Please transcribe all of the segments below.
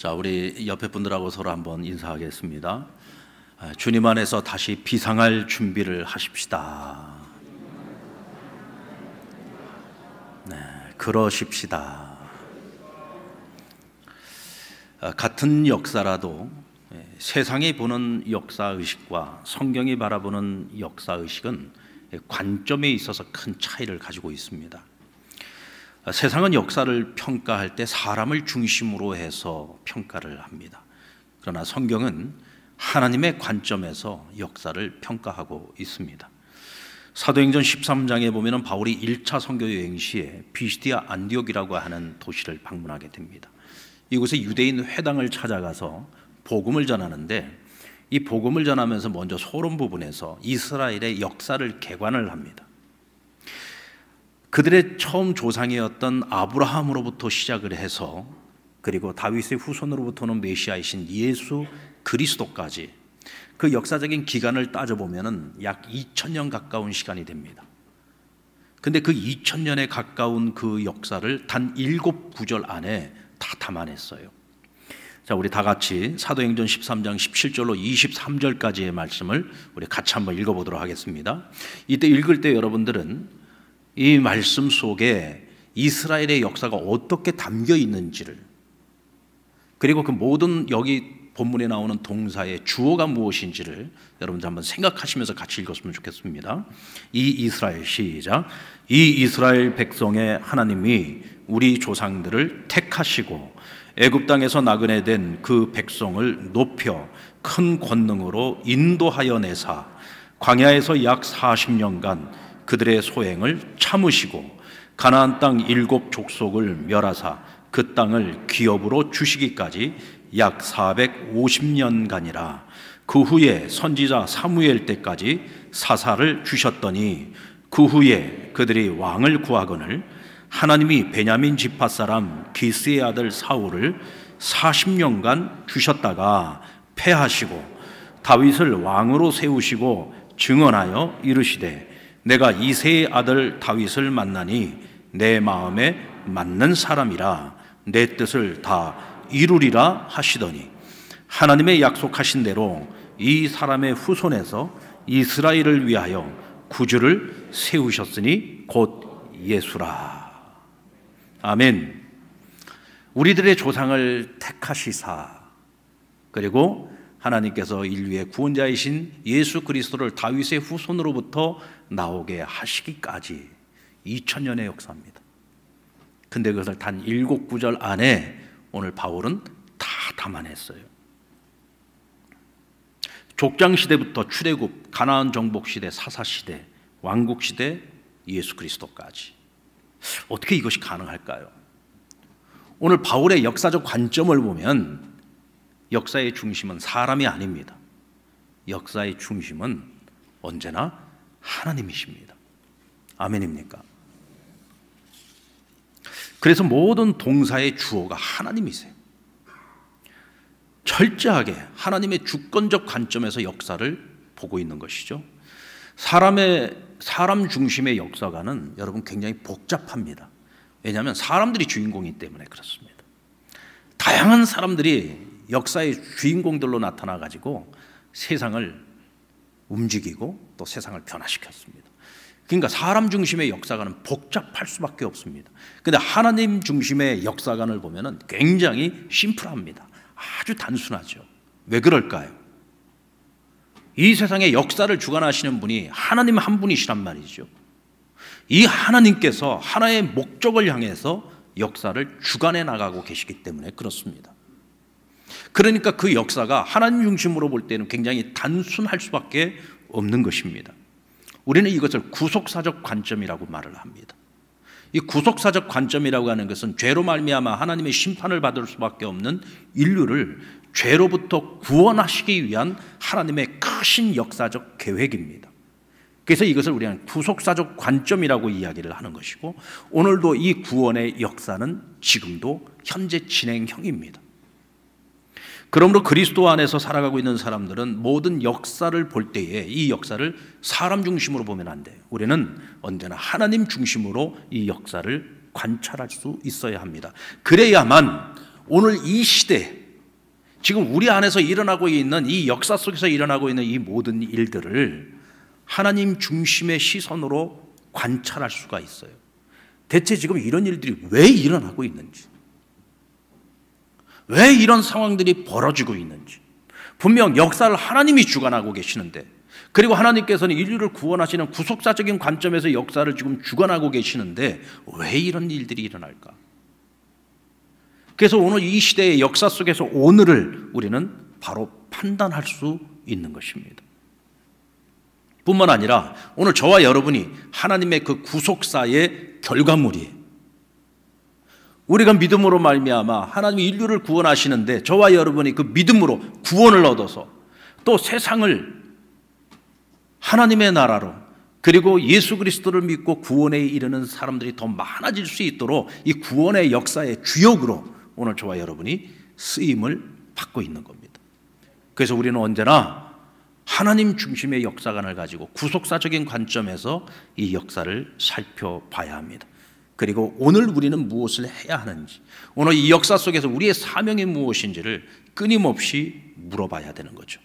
자, 우리 옆에 분들하고 서로 한번 인사하겠습니다. 주님 안에서 다시 비상할 준비를 하십시다. 네, 그러십시다. 같은 역사라도 세상이 보는 역사의식과 성경이 바라보는 역사의식은 관점에 있어서 큰 차이를 가지고 있습니다. 세상은 역사를 평가할 때 사람을 중심으로 해서 평가를 합니다. 그러나 성경은 하나님의 관점에서 역사를 평가하고 있습니다. 사도행전 13장에 보면 바울이 1차 선교 여행 시에 비시디아 안디옥이라고 하는 도시를 방문하게 됩니다. 이곳에 유대인 회당을 찾아가서 복음을 전하는데, 이 복음을 전하면서 먼저 서론 부분에서 이스라엘의 역사를 개관을 합니다. 그들의 처음 조상이었던 아브라함으로부터 시작을 해서, 그리고 다윗의 후손으로부터는 메시아이신 예수 그리스도까지 그 역사적인 기간을 따져보면 약 2000년 가까운 시간이 됩니다. 근데 그 2000년에 가까운 그 역사를 단 7구절 안에 다 담아냈어요. 자, 우리 다 같이 사도행전 13장 17절로 23절까지의 말씀을 우리 같이 한번 읽어보도록 하겠습니다. 이때 읽을 때 여러분들은 이 말씀 속에 이스라엘의 역사가 어떻게 담겨 있는지를, 그리고 그 모든 여기 본문에 나오는 동사의 주어가 무엇인지를 여러분들 한번 생각하시면서 같이 읽었으면 좋겠습니다. 이 이스라엘, 시작. 이 이스라엘 백성의 하나님이 우리 조상들을 택하시고 애굽 땅에서 나그네 된 그 백성을 높여 큰 권능으로 인도하여 내사 광야에서 약 40년간 그들의 소행을 참으시고 가나안 땅 7 족속을 멸하사 그 땅을 기업으로 주시기까지 약 450년간이라. 그 후에 선지자 사무엘 때까지 사사를 주셨더니 그 후에 그들이 왕을 구하거늘 하나님이 베냐민 지파 사람 기스의 아들 사울을 40년간 주셨다가 패하시고 다윗을 왕으로 세우시고 증언하여 이르시되 내가 이새의 아들 다윗을 만나니 내 마음에 맞는 사람이라 내 뜻을 다 이루리라 하시더니 하나님의 약속하신 대로 이 사람의 후손에서 이스라엘을 위하여 구주를 세우셨으니 곧 예수라. 아멘. 우리들의 조상을 택하시사, 그리고 하나님께서 인류의 구원자이신 예수 그리스도를 다윗의 후손으로부터 나오게 하시기까지 2000년의 역사입니다. 근데 그것을 단 7구절 안에 오늘 바울은 다 담아냈어요. 족장시대부터 출애굽, 가나안 정복시대, 사사시대, 왕국시대, 예수 그리스도까지. 어떻게 이것이 가능할까요? 오늘 바울의 역사적 관점을 보면 역사의 중심은 사람이 아닙니다. 역사의 중심은 언제나 하나님이십니다. 아멘입니까? 그래서 모든 동사의 주어가 하나님이세요. 철저하게 하나님의 주권적 관점에서 역사를 보고 있는 것이죠. 사람 중심의 역사관은 여러분 굉장히 복잡합니다. 왜냐하면 사람들이 주인공이기 때문에 그렇습니다. 다양한 사람들이 역사의 주인공들로 나타나가지고 세상을 움직이고 또 세상을 변화시켰습니다. 그러니까 사람 중심의 역사관은 복잡할 수밖에 없습니다. 그런데 하나님 중심의 역사관을 보면 굉장히 심플합니다. 아주 단순하죠. 왜 그럴까요? 이 세상의 역사를 주관하시는 분이 하나님 한 분이시란 말이죠. 이 하나님께서 하나의 목적을 향해서 역사를 주관해 나가고 계시기 때문에 그렇습니다. 그러니까 그 역사가 하나님 중심으로 볼 때는 굉장히 단순할 수밖에 없는 것입니다. 우리는 이것을 구속사적 관점이라고 말을 합니다. 이 구속사적 관점이라고 하는 것은 죄로 말미암아 하나님의 심판을 받을 수밖에 없는 인류를 죄로부터 구원하시기 위한 하나님의 크신 역사적 계획입니다. 그래서 이것을 우리는 구속사적 관점이라고 이야기를 하는 것이고, 오늘도 이 구원의 역사는 지금도 현재 진행형입니다. 그러므로 그리스도 안에서 살아가고 있는 사람들은 모든 역사를 볼 때에 이 역사를 사람 중심으로 보면 안 돼요. 우리는 언제나 하나님 중심으로 이 역사를 관찰할 수 있어야 합니다. 그래야만 오늘 이 시대, 지금 우리 안에서 일어나고 있는 이 역사 속에서 일어나고 있는 이 모든 일들을 하나님 중심의 시선으로 관찰할 수가 있어요. 대체 지금 이런 일들이 왜 일어나고 있는지, 왜 이런 상황들이 벌어지고 있는지. 분명 역사를 하나님이 주관하고 계시는데, 그리고 하나님께서는 인류를 구원하시는 구속사적인 관점에서 역사를 지금 주관하고 계시는데 왜 이런 일들이 일어날까? 그래서 오늘 이 시대의 역사 속에서 오늘을 우리는 바로 판단할 수 있는 것입니다. 뿐만 아니라 오늘 저와 여러분이 하나님의 그 구속사의 결과물이에요. 우리가 믿음으로 말미암아 하나님이 인류를 구원하시는데 저와 여러분이 그 믿음으로 구원을 얻어서 또 세상을 하나님의 나라로, 그리고 예수 그리스도를 믿고 구원에 이르는 사람들이 더 많아질 수 있도록 이 구원의 역사의 주역으로 오늘 저와 여러분이 쓰임을 받고 있는 겁니다. 그래서 우리는 언제나 하나님 중심의 역사관을 가지고 구속사적인 관점에서 이 역사를 살펴봐야 합니다. 그리고 오늘 우리는 무엇을 해야 하는지, 오늘 이 역사 속에서 우리의 사명이 무엇인지를 끊임없이 물어봐야 되는 거죠.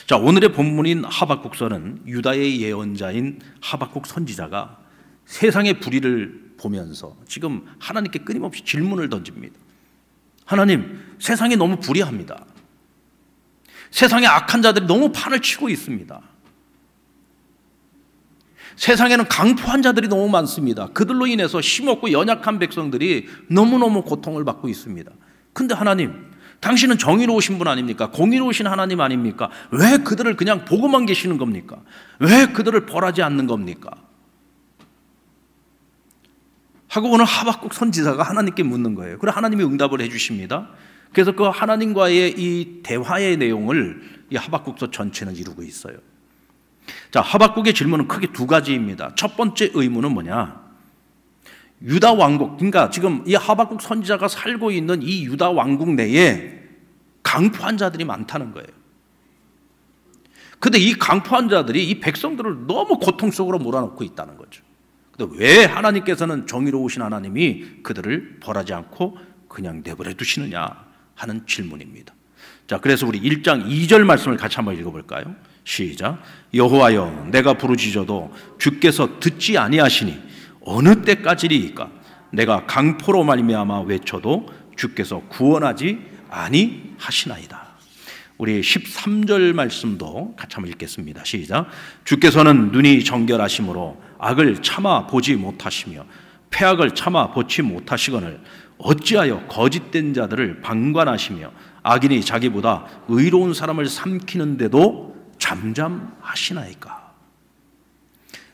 자, 오늘의 본문인 하박국서는 유다의 예언자인 하박국 선지자가 세상의 불의를 보면서 지금 하나님께 끊임없이 질문을 던집니다. 하나님, 세상이 너무 불의합니다. 세상에 악한 자들이 너무 판을 치고 있습니다. 세상에는 강포한 자들이 너무 많습니다. 그들로 인해서 힘없고 연약한 백성들이 너무너무 고통을 받고 있습니다. 근데 하나님, 당신은 정의로우신 분 아닙니까? 공의로우신 하나님 아닙니까? 왜 그들을 그냥 보고만 계시는 겁니까? 왜 그들을 벌하지 않는 겁니까? 하고 오늘 하박국 선지자가 하나님께 묻는 거예요. 그래서 하나님이 응답을 해주십니다. 그래서 그 하나님과의 이 대화의 내용을 이 하박국서 전체는 이루고 있어요. 자, 하박국의 질문은 크게 두 가지입니다. 첫 번째 의문은 뭐냐? 유다 왕국, 그러니까 지금 이 하박국 선지자가 살고 있는 이 유다 왕국 내에 강포한 자들이 많다는 거예요. 근데 이 강포한 자들이 이 백성들을 너무 고통 속으로 몰아넣고 있다는 거죠. 근데 왜 하나님께서는 정의로우신 하나님이 그들을 벌하지 않고 그냥 내버려 두시느냐 하는 질문입니다. 자, 그래서 우리 1장 2절 말씀을 같이 한번 읽어볼까요? 시작. 여호와여, 내가 부르짖어도 주께서 듣지 아니하시니 어느 때까지리이까? 내가 강포로 말미암아 외쳐도 주께서 구원하지 아니하시나이다. 우리 13절 말씀도 같이 한번 읽겠습니다. 시작. 주께서는 눈이 정결하심으로 악을 참아 보지 못하시며 패악을 참아 보지 못하시거늘 어찌하여 거짓된 자들을 방관하시며 악인이 자기보다 의로운 사람을 삼키는데도 잠잠하시나이까?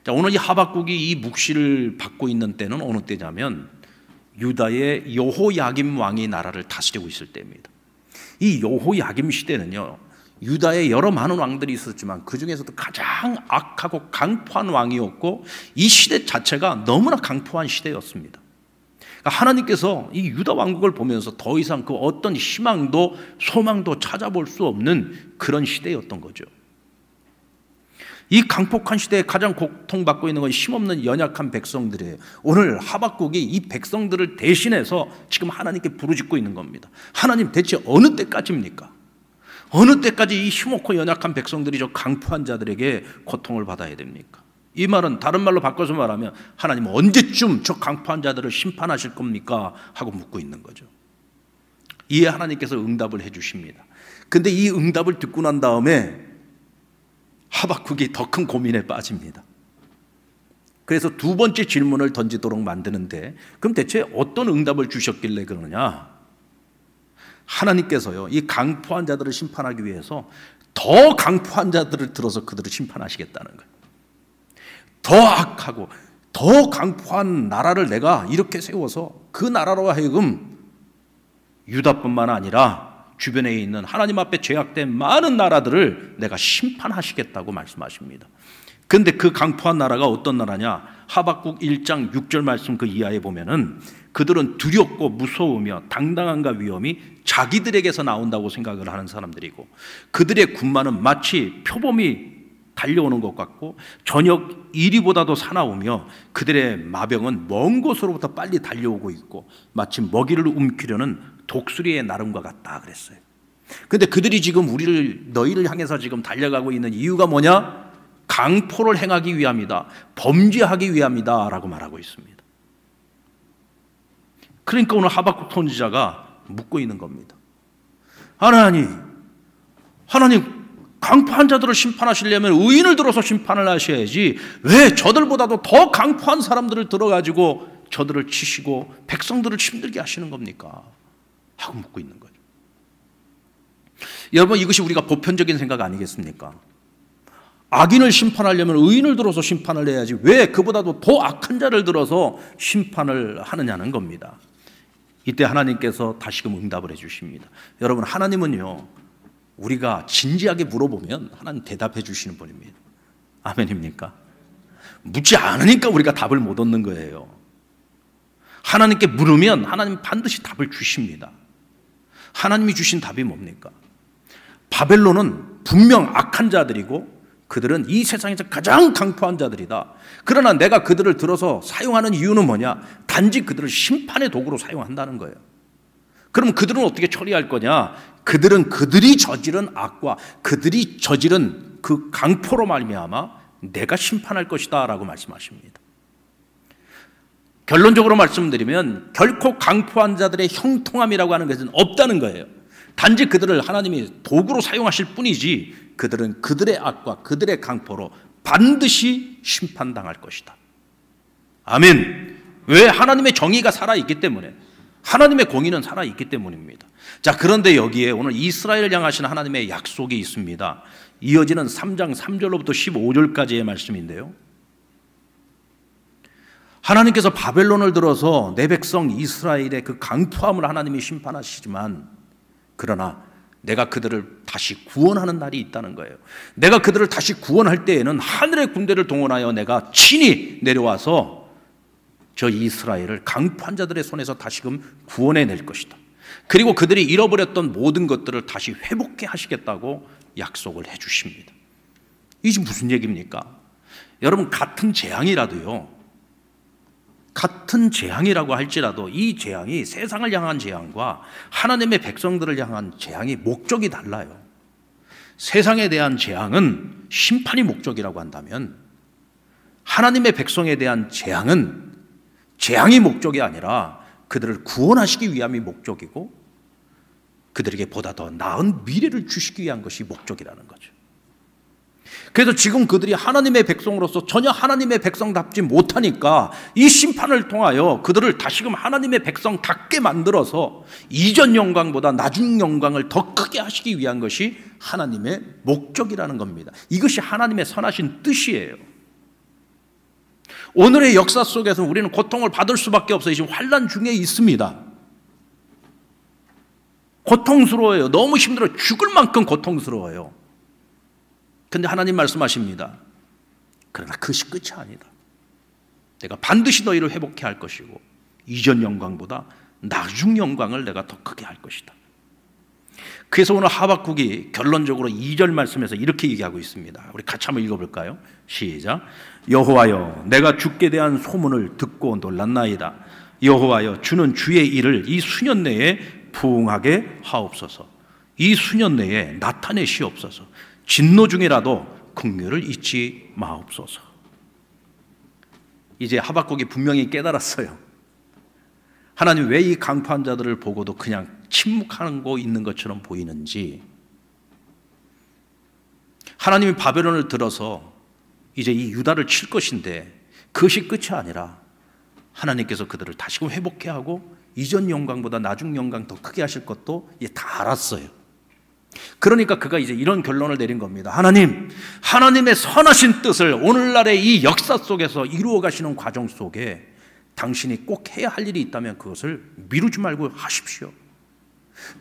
자, 오늘 이 하박국이 이 묵시를 받고 있는 때는 어느 때냐면 유다의 여호야김 왕이 나라를 다스리고 있을 때입니다. 이 여호야김 시대는요, 유다에 여러 많은 왕들이 있었지만 그 중에서도 가장 악하고 강포한 왕이었고 이 시대 자체가 너무나 강포한 시대였습니다. 그러니까 하나님께서 이 유다 왕국을 보면서 더 이상 그 어떤 희망도 소망도 찾아볼 수 없는 그런 시대였던 거죠. 이 강폭한 시대에 가장 고통받고 있는 건 힘없는 연약한 백성들이에요. 오늘 하박국이 이 백성들을 대신해서 지금 하나님께 부르짖고 있는 겁니다. 하나님, 대체 어느 때까지입니까? 어느 때까지 이 힘없고 연약한 백성들이 저 강포한 자들에게 고통을 받아야 됩니까? 이 말은 다른 말로 바꿔서 말하면 하나님 언제쯤 저 강포한 자들을 심판하실 겁니까? 하고 묻고 있는 거죠. 이에 하나님께서 응답을 해 주십니다. 근데 이 응답을 듣고 난 다음에 하박국이 더 큰 고민에 빠집니다. 그래서 두 번째 질문을 던지도록 만드는데, 그럼 대체 어떤 응답을 주셨길래 그러느냐? 하나님께서요, 이 강포한 자들을 심판하기 위해서 더 강포한 자들을 들어서 그들을 심판하시겠다는 거예요. 더 악하고 더 강포한 나라를 내가 이렇게 세워서 그 나라로 하여금 유다뿐만 아니라 주변에 있는 하나님 앞에 죄악된 많은 나라들을 내가 심판하시겠다고 말씀하십니다. 그런데 그 강포한 나라가 어떤 나라냐? 하박국 1장 6절 말씀 그 이하에 보면은 그들은 두렵고 무서우며 당당함과 위험이 자기들에게서 나온다고 생각을 하는 사람들이고, 그들의 군마는 마치 표범이 달려오는 것 같고 저녁 이리보다도 사나우며 그들의 마병은 먼 곳으로부터 빨리 달려오고 있고 마치 먹이를 움키려는 독수리의 나름과 같다 그랬어요. 근데 그들이 지금 너희를 향해서 지금 달려가고 있는 이유가 뭐냐? 강포를 행하기 위함이다. 범죄하기 위함이다. 라고 말하고 있습니다. 그러니까 오늘 하박국 선지자가 묻고 있는 겁니다. 하나님, 강포한 자들을 심판하시려면 의인을 들어서 심판을 하셔야지 왜 저들보다도 더 강포한 사람들을 들어가지고 저들을 치시고 백성들을 힘들게 하시는 겁니까? 하고 묻고 있는 거죠. 여러분, 이것이 우리가 보편적인 생각 아니겠습니까? 악인을 심판하려면 의인을 들어서 심판을 해야지 왜 그보다도 더 악한 자를 들어서 심판을 하느냐는 겁니다. 이때 하나님께서 다시금 응답을 해주십니다. 여러분, 하나님은요, 우리가 진지하게 물어보면 하나님 대답해 주시는 분입니다. 아멘입니까? 묻지 않으니까 우리가 답을 못 얻는 거예요. 하나님께 물으면 하나님 반드시 답을 주십니다. 하나님이 주신 답이 뭡니까? 바벨론은 분명 악한 자들이고 그들은 이 세상에서 가장 강포한 자들이다. 그러나 내가 그들을 들어서 사용하는 이유는 뭐냐? 단지 그들을 심판의 도구로 사용한다는 거예요. 그럼 그들은 어떻게 처리할 거냐? 그들은 그들이 저지른 악과 그들이 저지른 그 강포로 말미암아 내가 심판할 것이다 라고 말씀하십니다. 결론적으로 말씀드리면 결코 강포한 자들의 형통함이라고 하는 것은 없다는 거예요. 단지 그들을 하나님이 도구로 사용하실 뿐이지 그들은 그들의 악과 그들의 강포로 반드시 심판당할 것이다. 아멘. 왜? 하나님의 정의가 살아있기 때문에, 하나님의 공의는 살아있기 때문입니다. 자, 그런데 여기에 오늘 이스라엘을 향하신 하나님의 약속이 있습니다. 이어지는 3장 3절로부터 15절까지의 말씀인데요, 하나님께서 바벨론을 들어서 내 백성 이스라엘의 그 강포함을 하나님이 심판하시지만 그러나 내가 그들을 다시 구원하는 날이 있다는 거예요. 내가 그들을 다시 구원할 때에는 하늘의 군대를 동원하여 내가 친히 내려와서 저 이스라엘을 강포한 자들의 손에서 다시금 구원해낼 것이다. 그리고 그들이 잃어버렸던 모든 것들을 다시 회복해 하시겠다고 약속을 해 주십니다. 이게 무슨 얘기입니까? 여러분, 같은 재앙이라도요, 같은 재앙이라고 할지라도 이 재앙이 세상을 향한 재앙과 하나님의 백성들을 향한 재앙이 목적이 달라요. 세상에 대한 재앙은 심판이 목적이라고 한다면 하나님의 백성에 대한 재앙은 재앙이 목적이 아니라 그들을 구원하시기 위함이 목적이고 그들에게 보다 더 나은 미래를 주시기 위한 것이 목적이라는 거죠. 그래서 지금 그들이 하나님의 백성으로서 전혀 하나님의 백성답지 못하니까 이 심판을 통하여 그들을 다시금 하나님의 백성답게 만들어서 이전 영광보다 나중 영광을 더 크게 하시기 위한 것이 하나님의 목적이라는 겁니다. 이것이 하나님의 선하신 뜻이에요. 오늘의 역사 속에서 우리는 고통을 받을 수밖에 없어요. 지금 환난 중에 있습니다. 고통스러워요. 너무 힘들어요. 죽을 만큼 고통스러워요. 근데 하나님 말씀하십니다. 그러나 그것이 끝이 아니다. 내가 반드시 너희를 회복해 할 것이고 이전 영광보다 나중 영광을 내가 더 크게 할 것이다. 그래서 오늘 하박국이 결론적으로 2절 말씀에서 이렇게 얘기하고 있습니다. 우리 같이 한번 읽어볼까요? 시작. 여호와여, 내가 주께 대한 소문을 듣고 놀랐나이다. 여호와여, 주는 주의 일을 이 수년 내에 부응하게 하옵소서. 이 수년 내에 나타내시옵소서. 진노 중이라도 긍휼을 잊지 마옵소서. 이제 하박국이 분명히 깨달았어요. 하나님 왜 이 강포한 자들을 보고도 그냥 침묵하고 있는 것처럼 보이는지. 하나님이 바벨론을 들어서 이제 이 유다를 칠 것인데 그것이 끝이 아니라 하나님께서 그들을 다시금 회복해 하고 이전 영광보다 나중 영광 더 크게 하실 것도 이제 다 알았어요. 그러니까 그가 이제 이런 결론을 내린 겁니다. 하나님, 하나님의 선하신 뜻을 오늘날의 이 역사 속에서 이루어 가시는 과정 속에 당신이 꼭 해야 할 일이 있다면 그것을 미루지 말고 하십시오.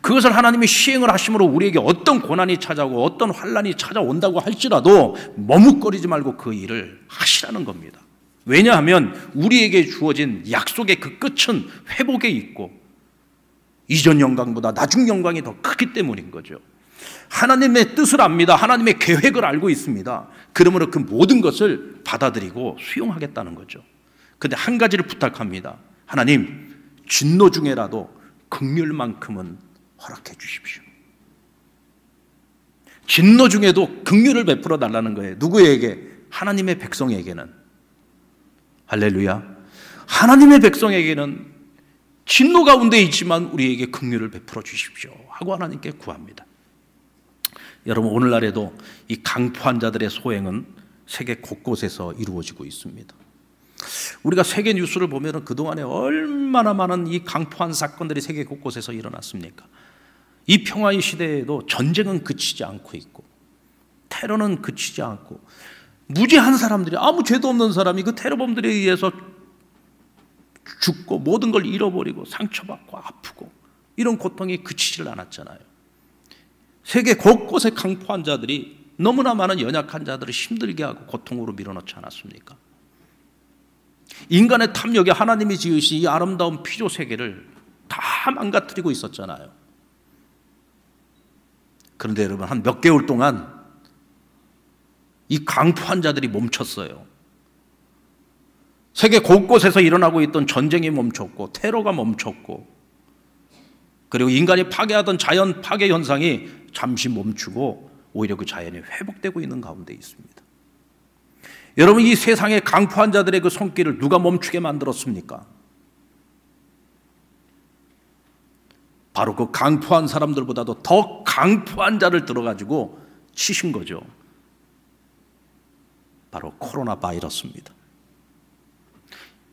그것을 하나님이 시행을 하심으로 우리에게 어떤 고난이 찾아오고 어떤 환난이 찾아온다고 할지라도 머뭇거리지 말고 그 일을 하시라는 겁니다. 왜냐하면 우리에게 주어진 약속의 그 끝은 회복에 있고 이전 영광보다 나중 영광이 더 크기 때문인 거죠. 하나님의 뜻을 압니다. 하나님의 계획을 알고 있습니다. 그러므로 그 모든 것을 받아들이고 수용하겠다는 거죠. 그런데 한 가지를 부탁합니다. 하나님, 진노 중에라도 긍휼만큼은 허락해 주십시오. 진노 중에도 긍휼을 베풀어 달라는 거예요. 누구에게? 하나님의 백성에게는. 할렐루야. 하나님의 백성에게는 진노 가운데 있지만 우리에게 긍휼을 베풀어 주십시오 하고 하나님께 구합니다. 여러분, 오늘날에도 이 강포한 자들의 소행은 세계 곳곳에서 이루어지고 있습니다. 우리가 세계 뉴스를 보면 그동안에 얼마나 많은 이 강포한 사건들이 세계 곳곳에서 일어났습니까? 이 평화의 시대에도 전쟁은 그치지 않고 있고 테러는 그치지 않고 무지한 사람들이, 아무 죄도 없는 사람이 그 테러범들에 의해서 죽고 모든 걸 잃어버리고 상처받고 아프고 이런 고통이 그치질 않았잖아요. 세계 곳곳에 강포한 자들이 너무나 많은 연약한 자들을 힘들게 하고 고통으로 밀어넣지 않았습니까? 인간의 탐욕에 하나님이 지으신 이 아름다운 피조 세계를 다 망가뜨리고 있었잖아요. 그런데 여러분, 한 몇 개월 동안 이 강포한 자들이 멈췄어요. 세계 곳곳에서 일어나고 있던 전쟁이 멈췄고 테러가 멈췄고, 그리고 인간이 파괴하던 자연 파괴 현상이 잠시 멈추고 오히려 그 자연이 회복되고 있는 가운데 있습니다. 여러분, 이 세상의 강포한 자들의 그 손길을 누가 멈추게 만들었습니까? 바로 그 강포한 사람들보다도 더 강포한 자를 들어가지고 치신 거죠. 바로 코로나 바이러스입니다.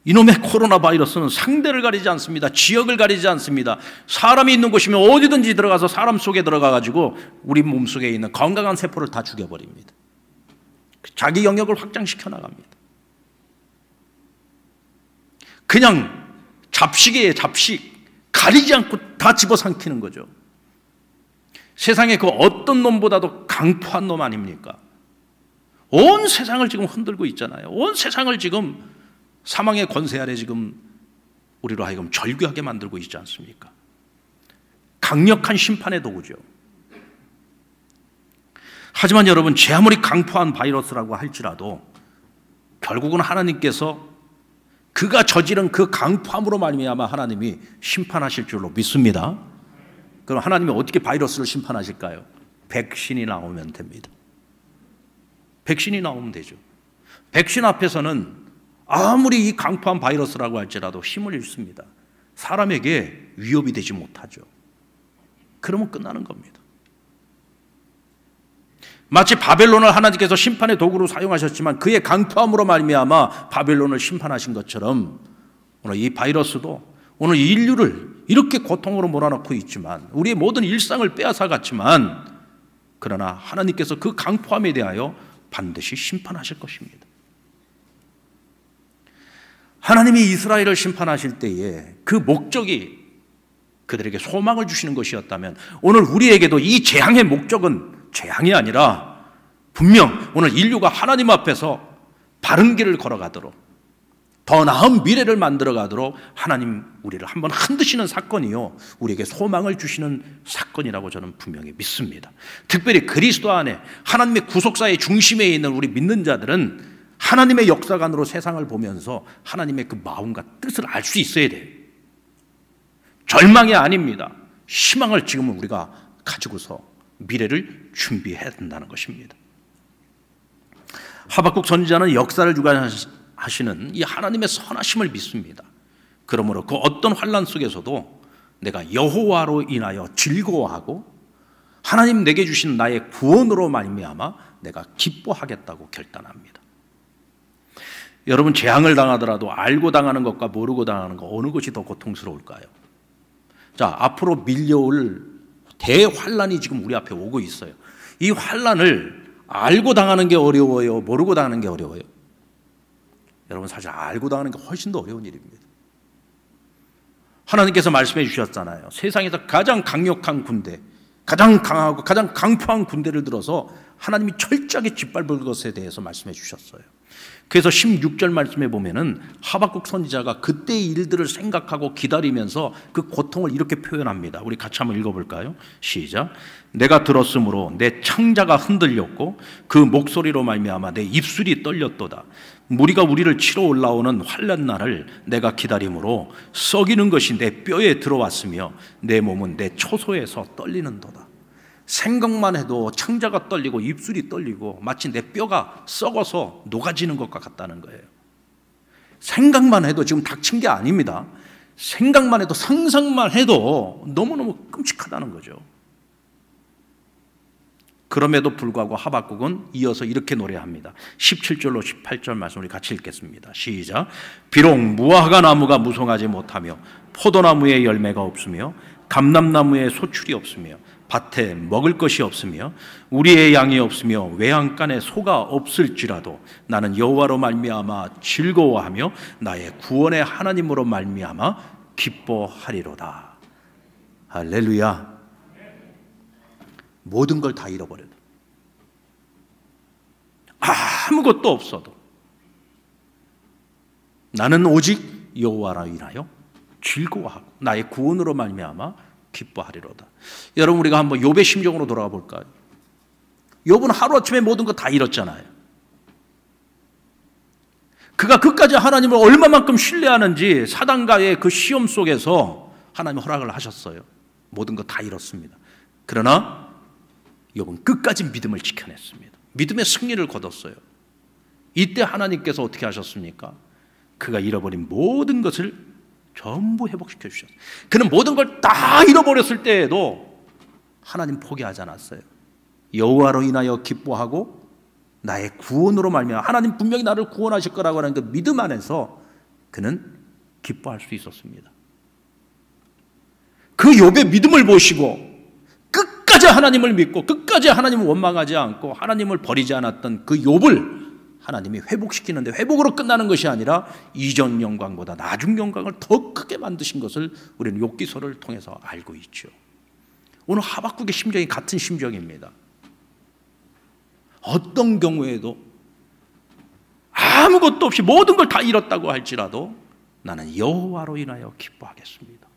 이놈의 코로나 바이러스는 상대를 가리지 않습니다. 지역을 가리지 않습니다. 사람이 있는 곳이면 어디든지 들어가서 사람 속에 들어가가지고 우리 몸속에 있는 건강한 세포를 다 죽여버립니다. 자기 영역을 확장시켜 나갑니다. 그냥 잡식이에요, 잡식. 가리지 않고 다 집어삼키는 거죠. 세상에 그 어떤 놈보다도 강포한 놈 아닙니까? 온 세상을 지금 흔들고 있잖아요. 온 세상을 지금 사망의 권세 아래 지금 우리로 하여금 절규하게 만들고 있지 않습니까? 강력한 심판의 도구죠. 하지만 여러분, 제 아무리 강포한 바이러스라고 할지라도 결국은 하나님께서 그가 저지른 그 강포함으로 말미암아 하나님이 심판하실 줄로 믿습니다. 그럼 하나님이 어떻게 바이러스를 심판하실까요? 백신이 나오면 됩니다. 백신이 나오면 되죠. 백신 앞에서는 아무리 이 강포한 바이러스라고 할지라도 힘을 잃습니다. 사람에게 위협이 되지 못하죠. 그러면 끝나는 겁니다. 마치 바벨론을 하나님께서 심판의 도구로 사용하셨지만 그의 강포함으로 말미암아 바벨론을 심판하신 것처럼 오늘 이 바이러스도 오늘 인류를 이렇게 고통으로 몰아넣고 있지만, 우리의 모든 일상을 빼앗아갔지만, 그러나 하나님께서 그 강포함에 대하여 반드시 심판하실 것입니다. 하나님이 이스라엘을 심판하실 때에 그 목적이 그들에게 소망을 주시는 것이었다면, 오늘 우리에게도 이 재앙의 목적은 재앙이 아니라 분명 오늘 인류가 하나님 앞에서 바른 길을 걸어가도록, 더 나은 미래를 만들어가도록 하나님 우리를 한번 흔드시는 사건이요, 우리에게 소망을 주시는 사건이라고 저는 분명히 믿습니다. 특별히 그리스도 안에 하나님의 구속사의 중심에 있는 우리 믿는 자들은 하나님의 역사관으로 세상을 보면서 하나님의 그 마음과 뜻을 알 수 있어야 돼요. 절망이 아닙니다. 희망을 지금은 우리가 가지고서 미래를 준비해야 된다는 것입니다. 하박국 선지자는 역사를 주관하시는 이 하나님의 선하심을 믿습니다. 그러므로 그 어떤 환난 속에서도 내가 여호와로 인하여 즐거워하고 하나님 내게 주신 나의 구원으로 말미암아 내가 기뻐하겠다고 결단합니다. 여러분, 재앙을 당하더라도 알고 당하는 것과 모르고 당하는 것, 어느 것이 더 고통스러울까요? 자, 앞으로 밀려올 대환란이 지금 우리 앞에 오고 있어요. 이 환란을 알고 당하는 게 어려워요, 모르고 당하는 게 어려워요? 여러분, 사실 알고 당하는 게 훨씬 더 어려운 일입니다. 하나님께서 말씀해 주셨잖아요. 세상에서 가장 강력한 군대, 가장 강하고 가장 강포한 군대를 들어서 하나님이 철저하게 짓밟을 것에 대해서 말씀해 주셨어요. 그래서 16절 말씀에 보면은 하박국 선지자가 그때의 일들을 생각하고 기다리면서 그 고통을 이렇게 표현합니다. 우리 같이 한번 읽어볼까요? 시작. 내가 들었으므로 내 창자가 흔들렸고 그 목소리로 말미암아 내 입술이 떨렸도다. 무리가 우리를 치러 올라오는 환난 날을 내가 기다림으로 썩이는 것이 내 뼈에 들어왔으며 내 몸은 내 초소에서 떨리는도다. 생각만 해도 창자가 떨리고 입술이 떨리고 마치 내 뼈가 썩어서 녹아지는 것과 같다는 거예요. 생각만 해도, 지금 닥친 게 아닙니다. 생각만 해도, 상상만 해도 너무너무 끔찍하다는 거죠. 그럼에도 불구하고 하박국은 이어서 이렇게 노래합니다. 17절로 18절 말씀 우리 같이 읽겠습니다. 시작. 비록 무화과 나무가 무성하지 못하며 포도나무에 열매가 없으며 감람나무에 소출이 없으며 밭에 먹을 것이 없으며 우리의 양이 없으며 외양간에 소가 없을지라도 나는 여호와로 말미암아 즐거워하며 나의 구원의 하나님으로 말미암아 기뻐하리로다. 할렐루야. 모든 걸 다 잃어버려도, 아무것도 없어도 나는 오직 여호와로 인하여 즐거워하고 나의 구원으로 말미암아 기뻐하리로다. 여러분, 우리가 한번 욥의 심정으로 돌아가 볼까요? 욥은 하루아침에 모든 거 다 잃었잖아요. 그가 그까지 하나님을 얼마만큼 신뢰하는지 사단과의 그 시험 속에서 하나님 허락을 하셨어요. 모든 거 다 잃었습니다. 그러나 욥은 끝까지 믿음을 지켜냈습니다. 믿음의 승리를 거뒀어요. 이때 하나님께서 어떻게 하셨습니까? 그가 잃어버린 모든 것을 전부 회복시켜 주셨어요. 그는 모든 걸 다 잃어버렸을 때에도 하나님 포기하지 않았어요. 여호와로 인하여 기뻐하고 나의 구원으로 말미암아, 하나님 분명히 나를 구원하실 거라고 하는 그 믿음 안에서 그는 기뻐할 수 있었습니다. 그 욥의 믿음을 보시고 끝까지 하나님을 믿고 끝까지 하나님을 원망하지 않고 하나님을 버리지 않았던 그 욥을 하나님이 회복시키는데, 회복으로 끝나는 것이 아니라 이전 영광보다 나중 영광을 더 크게 만드신 것을 우리는 욥기서를 통해서 알고 있죠. 오늘 하박국의 심정이 같은 심정입니다. 어떤 경우에도 아무것도 없이 모든 걸 다 잃었다고 할지라도 나는 여호와로 인하여 기뻐하겠습니다.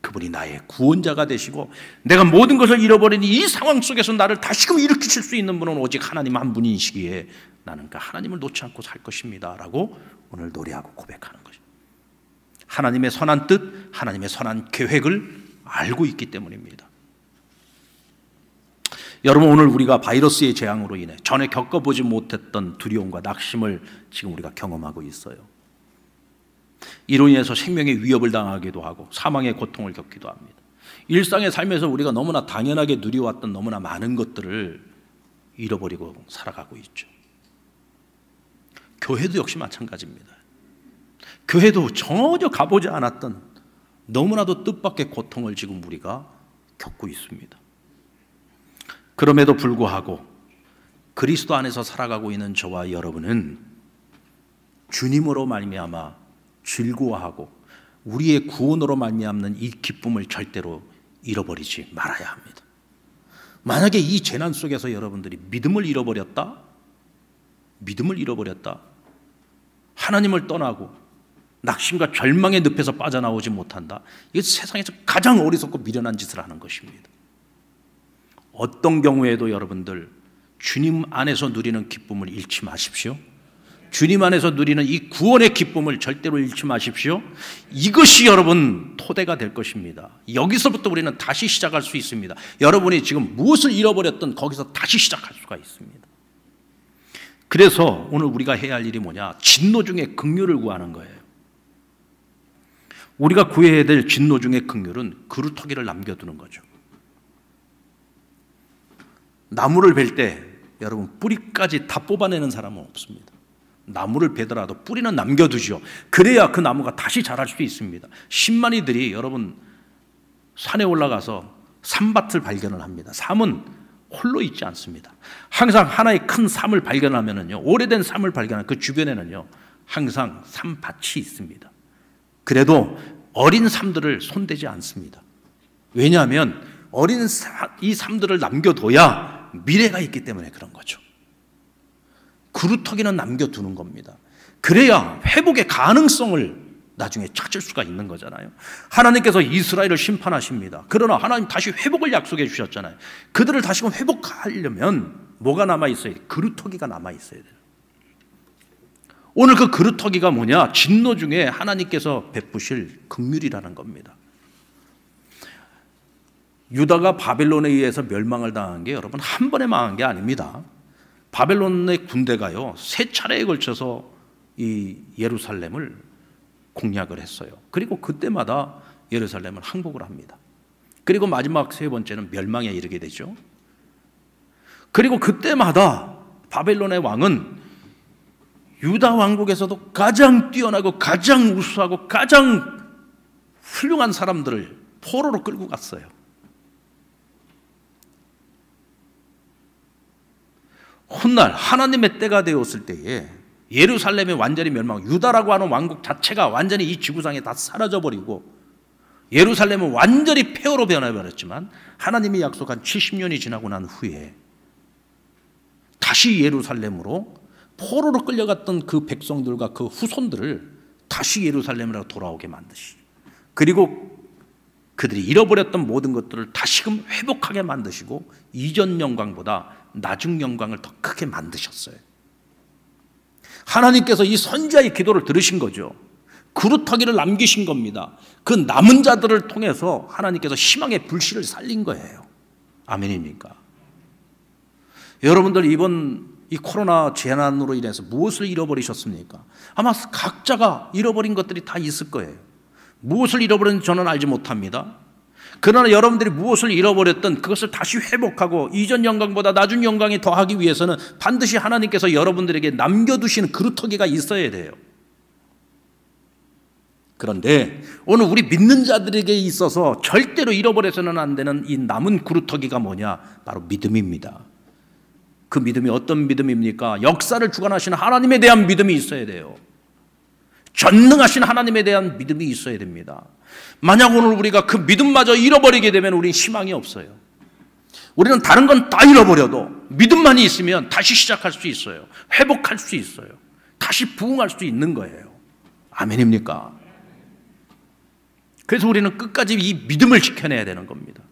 그분이 나의 구원자가 되시고 내가 모든 것을 잃어버린 이 상황 속에서 나를 다시금 일으키실 수 있는 분은 오직 하나님 한 분이시기에 나는 그 하나님을 놓지 않고 살 것입니다 라고 오늘 노래하고 고백하는 거죠. 하나님의 선한 뜻, 하나님의 선한 계획을 알고 있기 때문입니다. 여러분, 오늘 우리가 바이러스의 재앙으로 인해 전에 겪어보지 못했던 두려움과 낙심을 지금 우리가 경험하고 있어요. 이로 인해서 생명의 위협을 당하기도 하고 사망의 고통을 겪기도 합니다. 일상의 삶에서 우리가 너무나 당연하게 누려왔던 너무나 많은 것들을 잃어버리고 살아가고 있죠. 교회도 역시 마찬가지입니다. 교회도 전혀 가보지 않았던 너무나도 뜻밖의 고통을 지금 우리가 겪고 있습니다. 그럼에도 불구하고 그리스도 안에서 살아가고 있는 저와 여러분은 주님으로 말미암아 즐거워하고 우리의 구원으로 말미암는 이 기쁨을 절대로 잃어버리지 말아야 합니다. 만약에 이 재난 속에서 여러분들이 믿음을 잃어버렸다, 하나님을 떠나고 낙심과 절망의 늪에서 빠져나오지 못한다, 이게 세상에서 가장 어리석고 미련한 짓을 하는 것입니다. 어떤 경우에도 여러분들 주님 안에서 누리는 기쁨을 잃지 마십시오. 주님 안에서 누리는 이 구원의 기쁨을 절대로 잃지 마십시오. 이것이 여러분 토대가 될 것입니다. 여기서부터 우리는 다시 시작할 수 있습니다. 여러분이 지금 무엇을 잃어버렸든 거기서 다시 시작할 수가 있습니다. 그래서 오늘 우리가 해야 할 일이 뭐냐? 진노 중에 긍휼을 구하는 거예요. 우리가 구해야 될 진노 중에 긍휼은 그루터기를 남겨두는 거죠. 나무를 벨 때 여러분 뿌리까지 다 뽑아내는 사람은 없습니다. 나무를 베더라도 뿌리는 남겨두죠. 그래야 그 나무가 다시 자랄 수 있습니다. 신만이들이 여러분 산에 올라가서 삼밭을 발견을 합니다. 삼은 홀로 있지 않습니다. 항상 하나의 큰 삼을 발견하면은요, 오래된 삼을 발견한 그 주변에는요 항상 삼밭이 있습니다. 그래도 어린 삼들을 손대지 않습니다. 왜냐하면 어린 이 삼들을 남겨둬야 미래가 있기 때문에 그런 거죠. 그루터기는 남겨두는 겁니다. 그래야 회복의 가능성을 나중에 찾을 수가 있는 거잖아요. 하나님께서 이스라엘을 심판하십니다. 그러나 하나님 다시 회복을 약속해 주셨잖아요. 그들을 다시금 회복하려면 뭐가 남아있어야 돼요? 그루터기가 남아있어야 돼요. 오늘 그 그루터기가 뭐냐? 진노 중에 하나님께서 베푸실 긍휼이라는 겁니다. 유다가 바벨론에 의해서 멸망을 당한 게 여러분 한 번에 망한 게 아닙니다. 바벨론의 군대가요 3차례에 걸쳐서 이 예루살렘을 공략을 했어요. 그리고 그때마다 예루살렘을 항복을 합니다. 그리고 마지막 3번째는 멸망에 이르게 되죠. 그리고 그때마다 바벨론의 왕은 유다 왕국에서도 가장 뛰어나고 가장 우수하고 가장 훌륭한 사람들을 포로로 끌고 갔어요. 훗날 하나님의 때가 되었을 때에 예루살렘이 완전히 멸망, 유다라고 하는 왕국 자체가 완전히 이 지구상에 다 사라져버리고 예루살렘은 완전히 폐허로 변해버렸지만 하나님이 약속한 70년이 지나고 난 후에 다시 예루살렘으로 포로로 끌려갔던 그 백성들과 그 후손들을 다시 예루살렘으로 돌아오게 만드시고 그리고 그들이 잃어버렸던 모든 것들을 다시금 회복하게 만드시고 이전 영광보다 나중 영광을 더 크게 만드셨어요. 하나님께서 이 선지자의 기도를 들으신 거죠. 그루터기를 남기신 겁니다. 그 남은 자들을 통해서 하나님께서 희망의 불씨를 살린 거예요. 아멘입니까? 여러분들 이번 이 코로나 재난으로 인해서 무엇을 잃어버리셨습니까? 아마 각자가 잃어버린 것들이 다 있을 거예요. 무엇을 잃어버렸는지 저는 알지 못합니다. 그러나 여러분들이 무엇을 잃어버렸든 그것을 다시 회복하고 이전 영광보다 나중 영광이 더하기 위해서는 반드시 하나님께서 여러분들에게 남겨두시는 그루터기가 있어야 돼요. 그런데 오늘 우리 믿는 자들에게 있어서 절대로 잃어버려서는 안 되는 이 남은 그루터기가 뭐냐? 바로 믿음입니다. 그 믿음이 어떤 믿음입니까? 역사를 주관하시는 하나님에 대한 믿음이 있어야 돼요. 전능하신 하나님에 대한 믿음이 있어야 됩니다. 만약 오늘 우리가 그 믿음마저 잃어버리게 되면 우리는 희망이 없어요. 우리는 다른 건 다 잃어버려도 믿음만이 있으면 다시 시작할 수 있어요. 회복할 수 있어요. 다시 부흥할 수 있는 거예요. 아멘입니까? 그래서 우리는 끝까지 이 믿음을 지켜내야 되는 겁니다.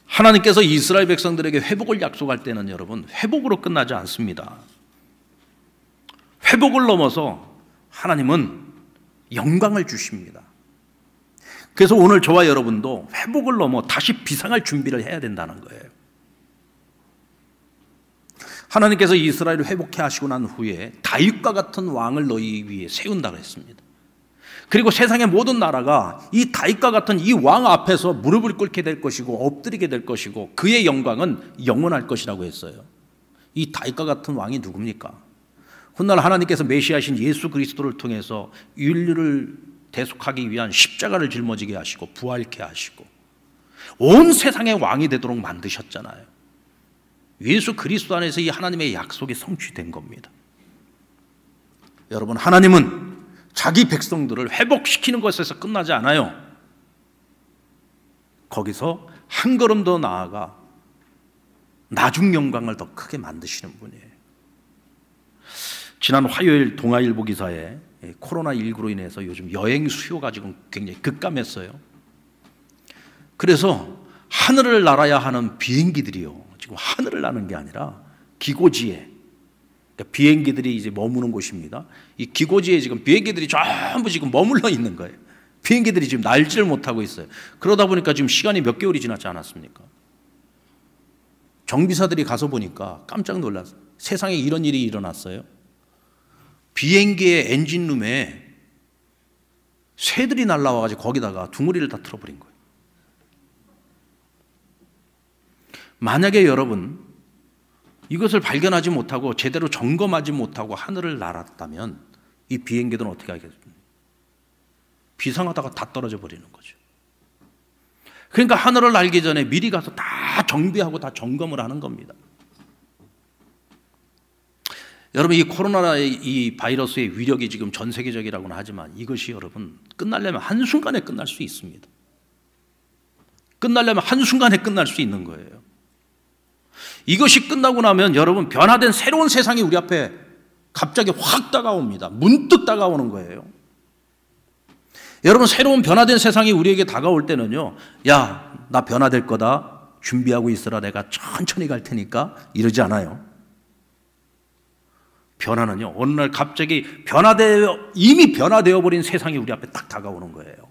하나님께서 이스라엘 백성들에게 회복을 약속할 때는 여러분 회복으로 끝나지 않습니다. 회복을 넘어서 하나님은 영광을 주십니다. 그래서 오늘 저와 여러분도 회복을 넘어 다시 비상할 준비를 해야 된다는 거예요. 하나님께서 이스라엘을 회복해 하시고 난 후에 다윗과 같은 왕을 너희 위에 세운다고 했습니다. 그리고 세상의 모든 나라가 이 다윗과 같은 이 왕 앞에서 무릎을 꿇게 될 것이고 엎드리게 될 것이고 그의 영광은 영원할 것이라고 했어요. 이 다윗과 같은 왕이 누굽니까? 훗날 하나님께서 메시아신 예수 그리스도를 통해서 인류를 대속하기 위한 십자가를 짊어지게 하시고 부활케 하시고 온 세상의 왕이 되도록 만드셨잖아요. 예수 그리스도 안에서 이 하나님의 약속이 성취된 겁니다. 여러분, 하나님은 자기 백성들을 회복시키는 것에서 끝나지 않아요. 거기서 한 걸음 더 나아가 나중 영광을 더 크게 만드시는 분이에요. 지난 화요일 동아일보 기사에 코로나19로 인해서 요즘 여행 수요가 지금 굉장히 급감했어요. 그래서 하늘을 날아야 하는 비행기들이요, 지금 하늘을 나는 게 아니라 기고지에, 그러니까 비행기들이 이제 머무는 곳입니다. 이 기고지에 지금 비행기들이 전부 지금 머물러 있는 거예요. 비행기들이 지금 날지를 못하고 있어요. 그러다 보니까 지금 시간이 몇 개월이 지났지 않았습니까? 정비사들이 가서 보니까 깜짝 놀랐어요. 세상에 이런 일이 일어났어요. 비행기의 엔진룸에 새들이 날라와가지고 거기다가 둥어리를 다 틀어버린 거예요. 만약에 여러분 이것을 발견하지 못하고 제대로 점검하지 못하고 하늘을 날았다면 이 비행기들은 어떻게 하겠습니까? 비상하다가 다 떨어져 버리는 거죠. 그러니까 하늘을 날기 전에 미리 가서 다 정비하고 다 점검을 하는 겁니다. 여러분, 이 코로나의 이 바이러스의 위력이 지금 전 세계적이라고는 하지만 이것이 여러분 끝나려면 한순간에 끝날 수 있습니다. 끝나려면 한순간에 끝날 수 있는 거예요. 이것이 끝나고 나면 여러분 변화된 새로운 세상이 우리 앞에 갑자기 확 다가옵니다. 문득 다가오는 거예요. 여러분, 새로운 변화된 세상이 우리에게 다가올 때는요, 야, 나 변화될 거다, 준비하고 있으라, 내가 천천히 갈 테니까, 이러지 않아요. 변화는요, 어느 날 갑자기 이미 변화되어 버린 세상이 우리 앞에 딱 다가오는 거예요.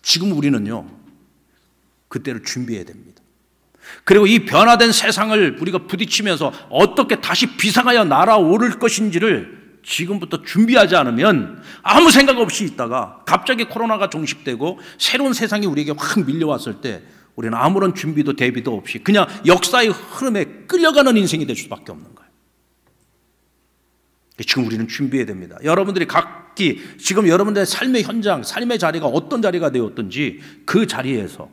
지금 우리는요, 그때를 준비해야 됩니다. 그리고 이 변화된 세상을 우리가 부딪히면서 어떻게 다시 비상하여 날아오를 것인지를 지금부터 준비하지 않으면, 아무 생각 없이 있다가 갑자기 코로나가 종식되고 새로운 세상이 우리에게 확 밀려왔을 때 우리는 아무런 준비도 대비도 없이 그냥 역사의 흐름에 끌려가는 인생이 될 수밖에 없는 거예요. 지금 우리는 준비해야 됩니다. 여러분들이 각기 지금 여러분들의 삶의 현장, 삶의 자리가 어떤 자리가 되었든지 그 자리에서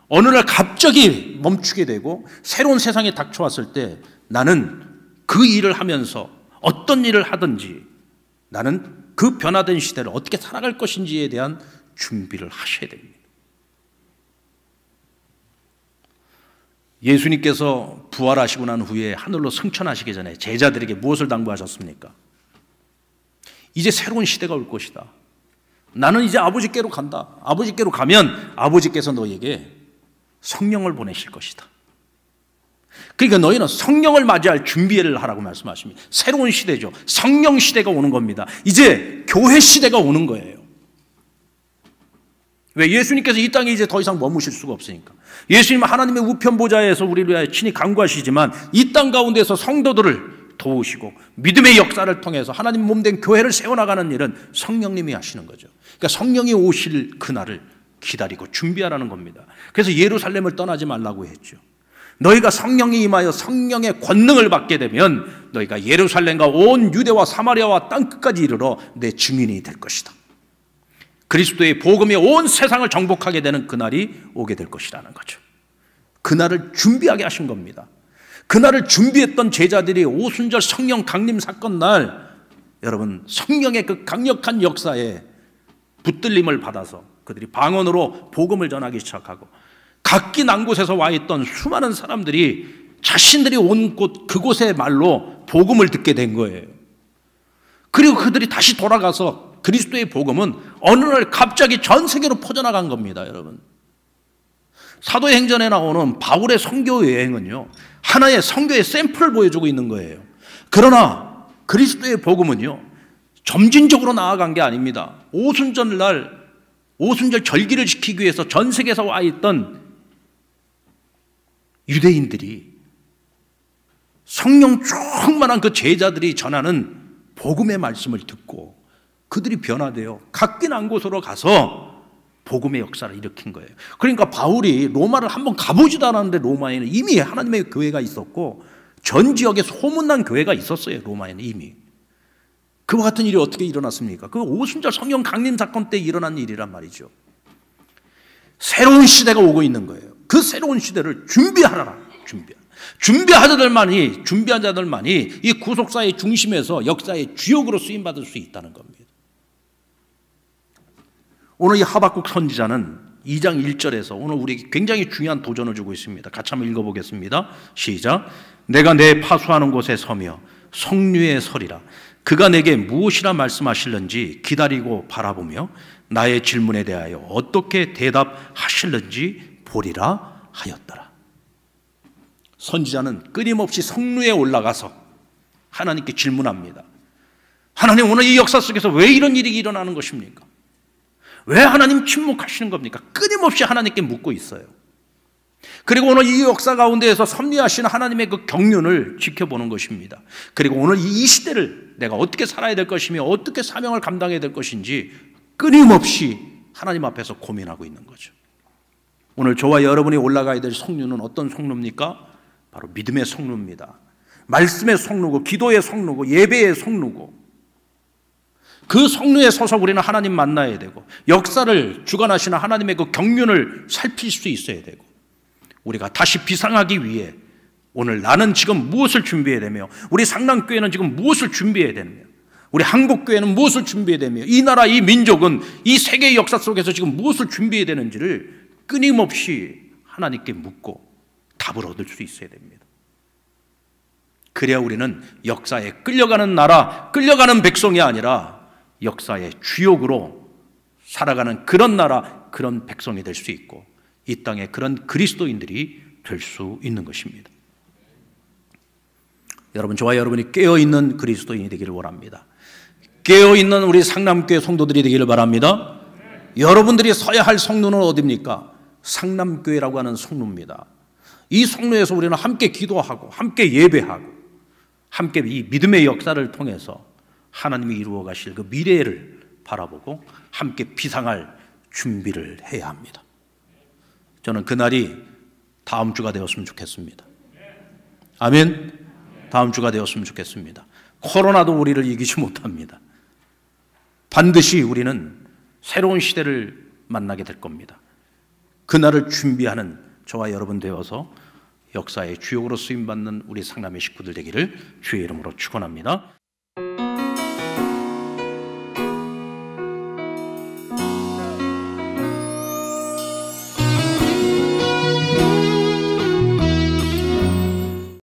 어느 날 갑자기 멈추게 되고 새로운 세상이 닥쳐왔을 때 나는 그 일을 하면서 어떤 일을 하든지 나는 그 변화된 시대를 어떻게 살아갈 것인지에 대한 준비를 하셔야 됩니다. 예수님께서 부활하시고 난 후에 하늘로 승천하시기 전에 제자들에게 무엇을 당부하셨습니까? 이제 새로운 시대가 올 것이다. 나는 이제 아버지께로 간다. 아버지께로 가면 아버지께서 너에게 성령을 보내실 것이다. 그러니까 너희는 성령을 맞이할 준비를 하라고 말씀하십니다. 새로운 시대죠. 성령 시대가 오는 겁니다. 이제 교회 시대가 오는 거예요. 왜? 예수님께서 이 땅에 이제 더 이상 머무실 수가 없으니까. 예수님은 하나님의 우편 보좌에서 우리를 위하여 친히 간구하시지만 이 땅 가운데서 성도들을 도우시고 믿음의 역사를 통해서 하나님 몸된 교회를 세워나가는 일은 성령님이 하시는 거죠. 그러니까 성령이 오실 그날을 기다리고 준비하라는 겁니다. 그래서 예루살렘을 떠나지 말라고 했죠. 너희가 성령이 임하여 성령의 권능을 받게 되면 너희가 예루살렘과 온 유대와 사마리아와 땅끝까지 이르러 내 증인이 될 것이다. 그리스도의 복음이 온 세상을 정복하게 되는 그날이 오게 될 것이라는 거죠. 그날을 준비하게 하신 겁니다. 그날을 준비했던 제자들이 오순절 성령 강림 사건 날 여러분 성령의 그 강력한 역사에 붙들림을 받아서 그들이 방언으로 복음을 전하기 시작하고 각기 난 곳에서 와 있던 수많은 사람들이 자신들이 온 곳 그곳의 말로 복음을 듣게 된 거예요. 그리고 그들이 다시 돌아가서 그리스도의 복음은 어느 날 갑자기 전 세계로 퍼져나간 겁니다, 여러분. 사도행전에 나오는 바울의 선교 여행은요, 하나의 선교의 샘플을 보여주고 있는 거예요. 그러나 그리스도의 복음은요, 점진적으로 나아간 게 아닙니다. 오순절 절기를 지키기 위해서 전 세계에서 와 있던 유대인들이 성령 충만한 그 제자들이 전하는 복음의 말씀을 듣고 그들이 변화되어 각기 난 곳으로 가서 복음의 역사를 일으킨 거예요. 그러니까 바울이 로마를 한번 가보지도 않았는데 로마에는 이미 하나님의 교회가 있었고 전 지역에 소문난 교회가 있었어요. 로마에는 이미. 그와 같은 일이 어떻게 일어났습니까? 그 오순절 성령 강림 사건 때 일어난 일이란 말이죠. 새로운 시대가 오고 있는 거예요. 그 새로운 시대를 준비하라. 준비한 자들만이 이 구속사의 중심에서 역사의 주역으로 쓰임받을 수 있다는 겁니다. 오늘 이 하박국 선지자는 2장 1절에서 오늘 우리에게 굉장히 중요한 도전을 주고 있습니다. 같이 한번 읽어보겠습니다. 시작. 내가 내 파수하는 곳에 서며 성류에 서리라. 그가 내게 무엇이라 말씀하실는지 기다리고 바라보며 나의 질문에 대하여 어떻게 대답하실는지 보리라 하였더라. 선지자는 끊임없이 성루에 올라가서 하나님께 질문합니다. 하나님, 오늘 이 역사 속에서 왜 이런 일이 일어나는 것입니까? 왜 하나님 침묵하시는 겁니까? 끊임없이 하나님께 묻고 있어요. 그리고 오늘 이 역사 가운데에서 섭리하시는 하나님의 그 경륜을 지켜보는 것입니다. 그리고 오늘 이 시대를 내가 어떻게 살아야 될 것이며 어떻게 사명을 감당해야 될 것인지 끊임없이 하나님 앞에서 고민하고 있는 거죠. 오늘 저와 여러분이 올라가야 될 성류는 어떤 성류입니까? 바로 믿음의 성류입니다. 말씀의 성류고 기도의 성류고 예배의 성류고 그 성류에 서서 우리는 하나님 만나야 되고 역사를 주관하시는 하나님의 그 경륜을 살필 수 있어야 되고 우리가 다시 비상하기 위해 오늘 나는 지금 무엇을 준비해야 되며 우리 상랑교회는 지금 무엇을 준비해야 되며 우리 한국교회는 무엇을 준비해야 되며 이 나라 이 민족은 이 세계의 역사 속에서 지금 무엇을 준비해야 되는지를 끊임없이 하나님께 묻고 답을 얻을 수 있어야 됩니다. 그래야 우리는 역사에 끌려가는 나라, 끌려가는 백성이 아니라 역사의 주역으로 살아가는 그런 나라, 그런 백성이 될 수 있고 이 땅에 그런 그리스도인들이 될 수 있는 것입니다. 여러분, 저와 여러분이 깨어있는 그리스도인이 되기를 원합니다. 깨어있는 우리 상남교회 성도들이 되기를 바랍니다. 여러분들이 서야 할 성로는 어디입니까? 상남교회라고 하는 성로입니다. 이 성로에서 우리는 함께 기도하고 함께 예배하고 함께 이 믿음의 역사를 통해서 하나님이 이루어 가실 그 미래를 바라보고 함께 비상할 준비를 해야 합니다. 저는 그날이 다음 주가 되었으면 좋겠습니다. 아멘. 다음 주가 되었으면 좋겠습니다. 코로나도 우리를 이기지 못합니다. 반드시 우리는 새로운 시대를 만나게 될 겁니다. 그날을 준비하는 저와 여러분 되어서 역사의 주역으로 쓰임받는 우리 상남의 식구들 되기를 주의 이름으로 축원합니다.